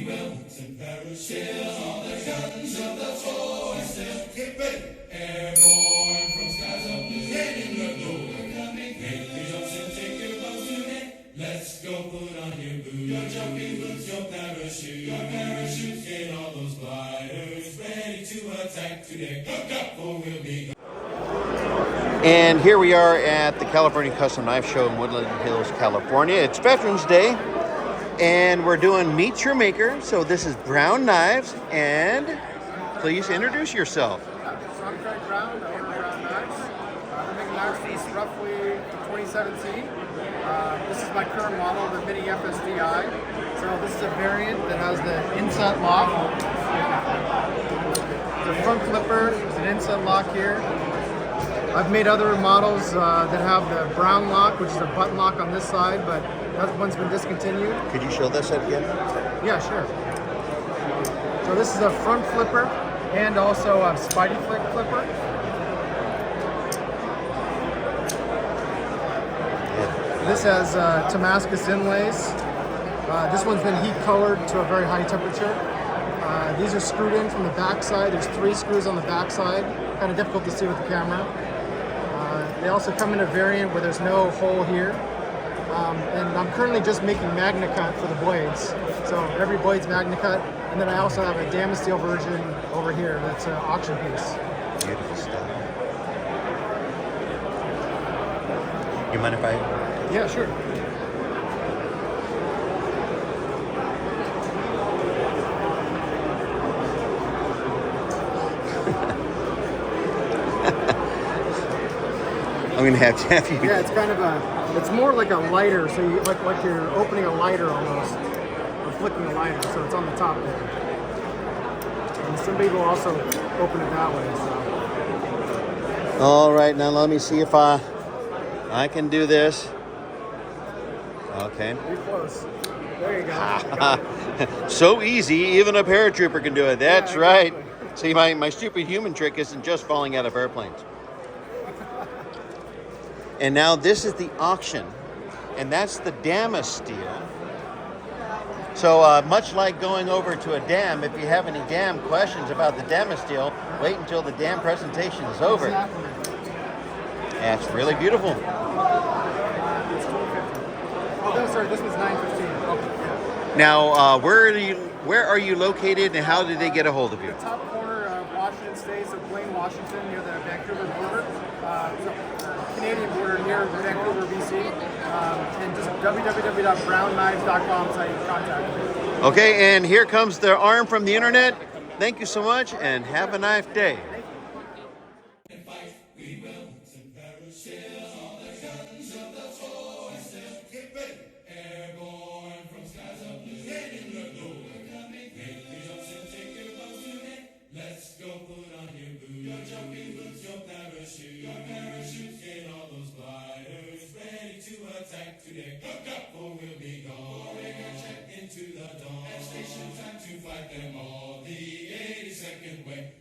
and parachutes, all the guns of the forces. Get ready. Airborne from skies of blue. Get in the door. Make your jumps and take your bows today. Let's go put on your boots. Your jumping boots, your parachute. Your parachutes, get all those gliders ready to attack today. Hook up or we'll be gone. And here we are at the California Custom Knife Show in Woodland Hills, California. It's Veterans Day, and we're doing Meet Your Maker. So this is Brown Knives, and please introduce yourself. So I'm Craig Brown, the owner of Brown Knives. I've been making knives since roughly 2017. This is my current model, the Mini FSDI. So this is a variant that has the inset lock. The front flipper, there's an inset lock here. I've made other models that have the brown lock, which is a button lock on this side, but that one's been discontinued. Could you show this again? Yeah, sure. So this is a front flipper and also a Spidey flick flipper. Yeah. This has Damascus inlays. This one's been heat colored to a very high temperature. These are screwed in from the back side. There's 3 screws on the back side. Kind of difficult to see with the camera. They also come in a variant where there's no hole here. And I'm currently just making Magna Cut for the blades. So every blade's Magna Cut. And then I also have a Damascus steel version over here that's an auction piece. Beautiful stuff. You mind if I? Yeah, sure. I'm gonna have to have you. Yeah, it's kind of it's more like a lighter, so you like you're opening a lighter almost, or flicking a lighter, so it's on the top there. And some people also open it that way. So. All right, now let me see if I can do this. Okay. You're close. There you go. So easy, even a paratrooper can do it. That's Yeah, right. exactly. See, my stupid human trick isn't just falling out of airplanes. And now this is the auction, and that's the Damascus steel. So much like going over to a dam, if you have any dam questions about the Damascus steel, wait until the dam presentation is over. Exactly. That's really beautiful. It's 250. Oh, no, sorry, this was 915. Okay. Now, where are you located, and how did they get a hold of you? The top corner of Washington State, so Blaine, Washington, near the Vancouver border. Canadian border near Vancouver, BC. And just www.brownknives.com is how you can contact me. Okay, and here comes the arm from the internet. Thank you so much, and have a nice day. Let's go put on your boots. Your jumping boots, your parachute. Your parachutes, get all those gliders ready to attack today. Hook up or we'll be gone. Check into the dawn. At station time to fight them all. The 82nd way.